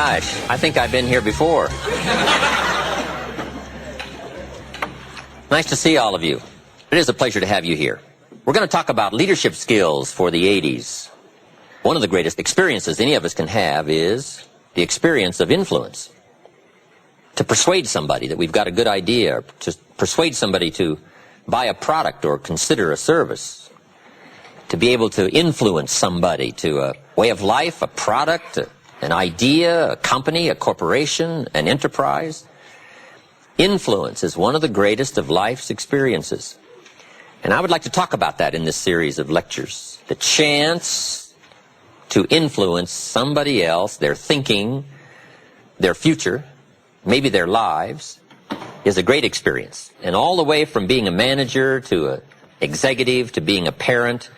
gosh, I think I've been here before. Nice to see all of you. It is a pleasure to have you here. We're going to talk about leadership skills for the 80s. One of the greatest experiences any of us can have is the experience of influence. To persuade somebody that we've got a good idea, or to persuade somebody to buy a product or consider a service. To be able to influence somebody to a way of life, a product, an idea, a company, a corporation, an enterprise. Influence is one of the greatest of life's experiences. And I would like to talk about that in this series of lectures. The chance to influence somebody else, their thinking, their future, maybe their lives, is a great experience. And all the way from being a manager to an executive to being a parent,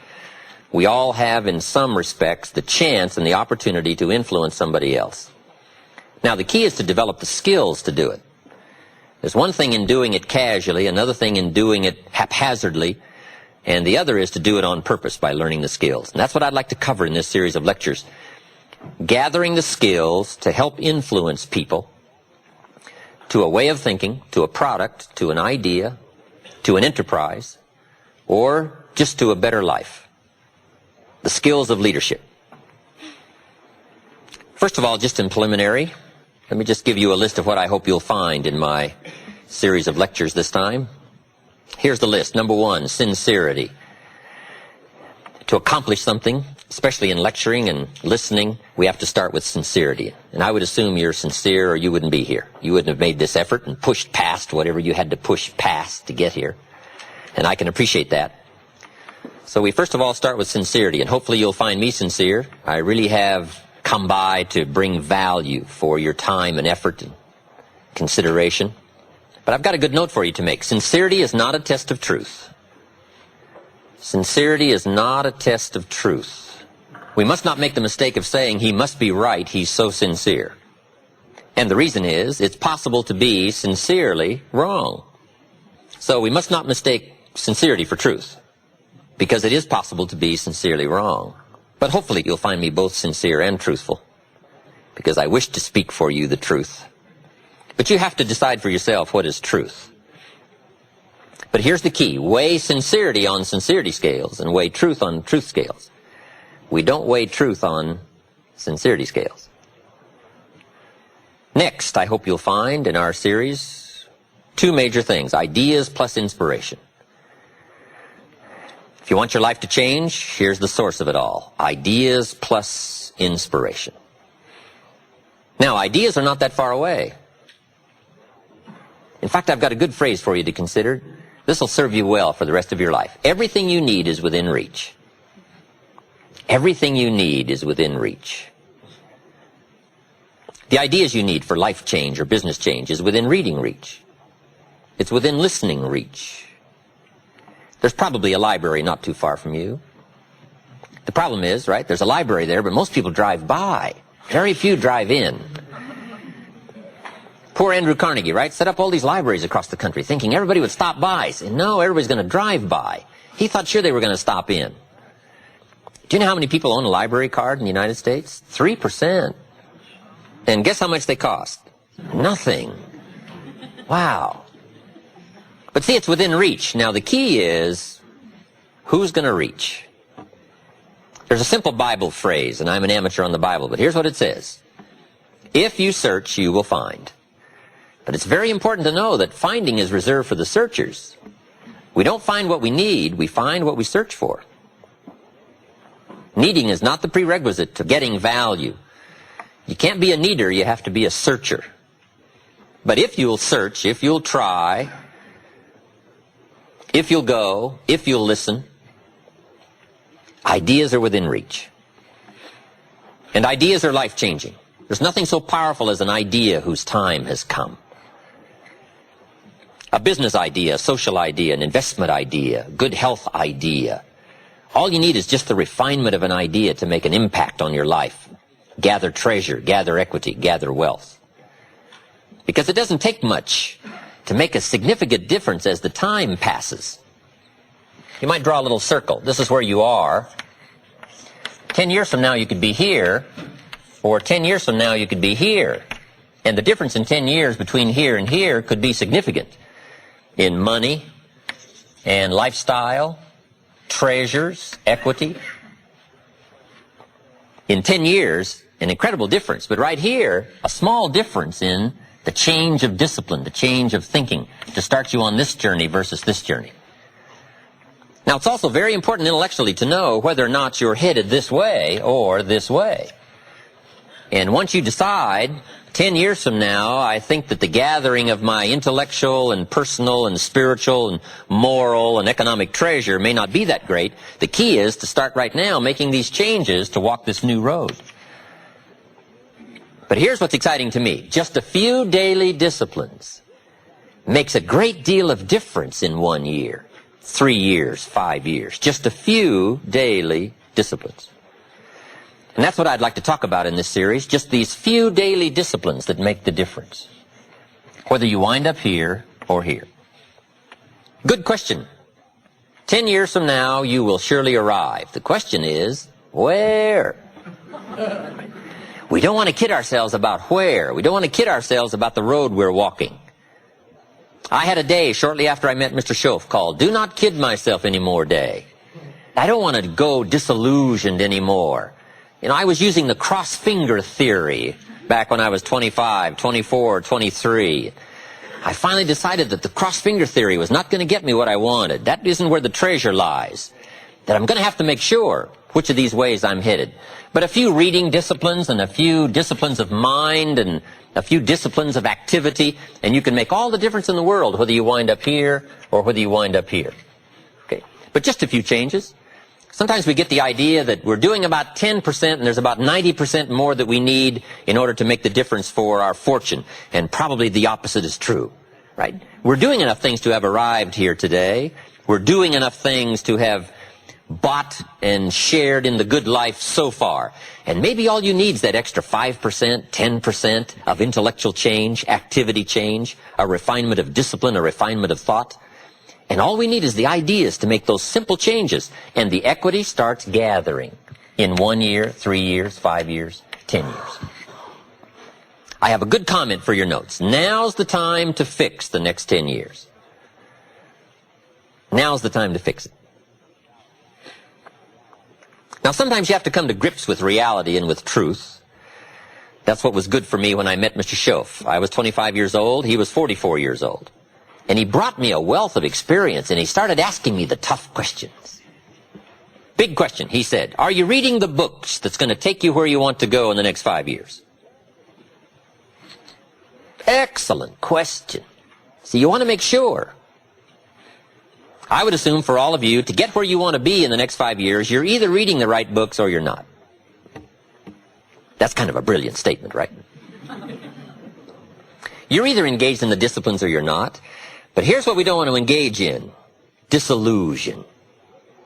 we all have in some respects the chance and the opportunity to influence somebody else. Now the key is to develop the skills to do it. There's one thing in doing it casually, another thing in doing it haphazardly, and the other is to do it on purpose by learning the skills. And that's what I'd like to cover in this series of lectures. Gathering the skills to help influence people to a way of thinking, to a product, to an idea, to an enterprise, or just to a better life. The skills of leadership. First of all, just in preliminary, let me just give you a list of what I hope you'll find in my series of lectures this time. Here's the list. Number one, sincerity. To accomplish something, especially in lecturing and listening, we have to start with sincerity. And I would assume you're sincere or you wouldn't be here. You wouldn't have made this effort and pushed past whatever you had to push past to get here. And I can appreciate that. So we first of all start with sincerity, and hopefully you'll find me sincere. I really have come by to bring value for your time and effort and consideration. But I've got a good note for you to make. Sincerity is not a test of truth. Sincerity is not a test of truth. We must not make the mistake of saying he must be right, he's so sincere. And the reason is, it's possible to be sincerely wrong. So we must not mistake sincerity for truth, because it is possible to be sincerely wrong. But hopefully you'll find me both sincere and truthful, because I wish to speak for you the truth. But you have to decide for yourself what is truth. But here's the key. Weigh sincerity on sincerity scales and weigh truth on truth scales. We don't weigh truth on sincerity scales. Next, I hope you'll find in our series two major things: ideas plus inspiration. If you want your life to change, here's the source of it all. Ideas plus inspiration. Now, ideas are not that far away. In fact, I've got a good phrase for you to consider. This will serve you well for the rest of your life. Everything you need is within reach. Everything you need is within reach. The ideas you need for life change or business change is within reading reach. It's within listening reach. There's probably a library not too far from you. The problem is, right, there's a library there, but most people drive by. Very few drive in. Poor Andrew Carnegie, right, set up all these libraries across the country thinking everybody would stop by. Saying, no, everybody's going to drive by. He thought sure they were going to stop in. Do you know how many people own a library card in the United States? 3%. And guess how much they cost? Nothing. Wow. But see, it's within reach. Now, the key is, who's going to reach? There's a simple Bible phrase, and I'm an amateur on the Bible, but here's what it says. If you search, you will find. But it's very important to know that finding is reserved for the searchers. We don't find what we need, we find what we search for. Needing is not the prerequisite to getting value. You can't be a needer, you have to be a searcher. But if you'll search, if you'll try, if you'll go, if you'll listen, ideas are within reach. And ideas are life-changing. There's nothing so powerful as an idea whose time has come. A business idea, a social idea, an investment idea, a good health idea. All you need is just the refinement of an idea to make an impact on your life. Gather treasure, gather equity, gather wealth. Because it doesn't take much to make a significant difference as the time passes. You might draw a little circle. This is where you are. 10 years from now, you could be here. Or 10 years from now, you could be here. And the difference in 10 years between here and here could be significant in money and lifestyle, treasures, equity. In 10 years, an incredible difference. But right here, a small difference in the change of discipline, the change of thinking to start you on this journey versus this journey. Now, it's also very important intellectually to know whether or not you're headed this way or this way. And once you decide, 10 years from now, I think that the gathering of my intellectual and personal and spiritual and moral and economic treasure may not be that great. The key is to start right now making these changes to walk this new road. But here's what's exciting to me. Just a few daily disciplines makes a great deal of difference in 1 year, 3 years, 5 years. Just a few daily disciplines. And that's what I'd like to talk about in this series, just these few daily disciplines that make the difference, whether you wind up here or here. Good question. 10 years from now, you will surely arrive. The question is, where? We don't want to kid ourselves about where. We don't want to kid ourselves about the road we're walking. I had a day shortly after I met Mr. Schoaf called Do Not Kid Myself Anymore Day. I don't want to go disillusioned anymore. You know, I was using the cross-finger theory back when I was 25, 24, 23. I finally decided that the cross-finger theory was not going to get me what I wanted. That isn't where the treasure lies. That I'm going to have to make sure which of these ways I'm headed. But a few reading disciplines and a few disciplines of mind and a few disciplines of activity, and you can make all the difference in the world whether you wind up here or whether you wind up here. Okay, but just a few changes. Sometimes we get the idea that we're doing about 10% and there's about 90% more that we need in order to make the difference for our fortune. And probably the opposite is true, right? We're doing enough things to have arrived here today. We're doing enough things to have bought and shared in the good life so far. And maybe all you need is that extra 5%, 10% of intellectual change, activity change, a refinement of discipline, a refinement of thought. And all we need is the ideas to make those simple changes. And the equity starts gathering in 1 year, 3 years, 5 years, 10 years. I have a good comment for your notes. Now's the time to fix the next 10 years. Now's the time to fix it. Now, sometimes you have to come to grips with reality and with truth. That's what was good for me when I met Mr. Schoaf. I was 25 years old. He was 44 years old. And he brought me a wealth of experience, and he started asking me the tough questions. Big question, he said, are you reading the books that's going to take you where you want to go in the next 5 years? Excellent question. So you want to make sure. I would assume for all of you, to get where you want to be in the next 5 years, you're either reading the right books or you're not. That's kind of a brilliant statement, right? You're either engaged in the disciplines or you're not. But here's what we don't want to engage in. Disillusion,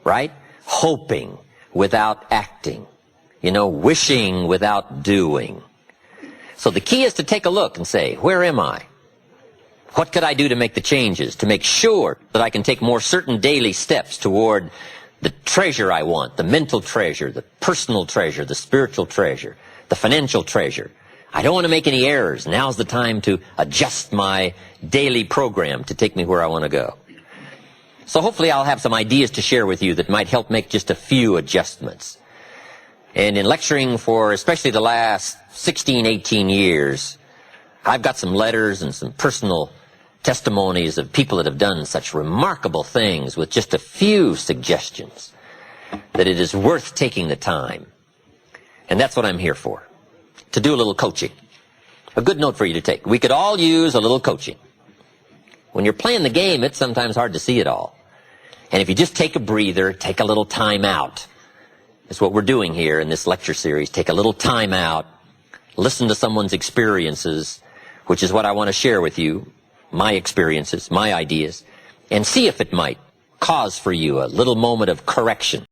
right? Hoping without acting. You know, wishing without doing. So the key is to take a look and say, where am I? What could I do to make the changes, to make sure that I can take more certain daily steps toward the treasure I want, the mental treasure, the personal treasure, the spiritual treasure, the financial treasure. I don't want to make any errors. Now's the time to adjust my daily program to take me where I want to go. So hopefully I'll have some ideas to share with you that might help make just a few adjustments. And in lecturing for especially the last 16, 18 years, I've got some letters and some personal testimonies of people that have done such remarkable things with just a few suggestions that it is worth taking the time. And that's what I'm here for. To do a little coaching. A good note for you to take. We could all use a little coaching. When you're playing the game, it's sometimes hard to see it all. And if you just take a breather, take a little time out. That's what we're doing here in this lecture series. Take a little time out. Listen to someone's experiences, which is what I want to share with you. My experiences, my ideas. And see if it might cause for you a little moment of correction.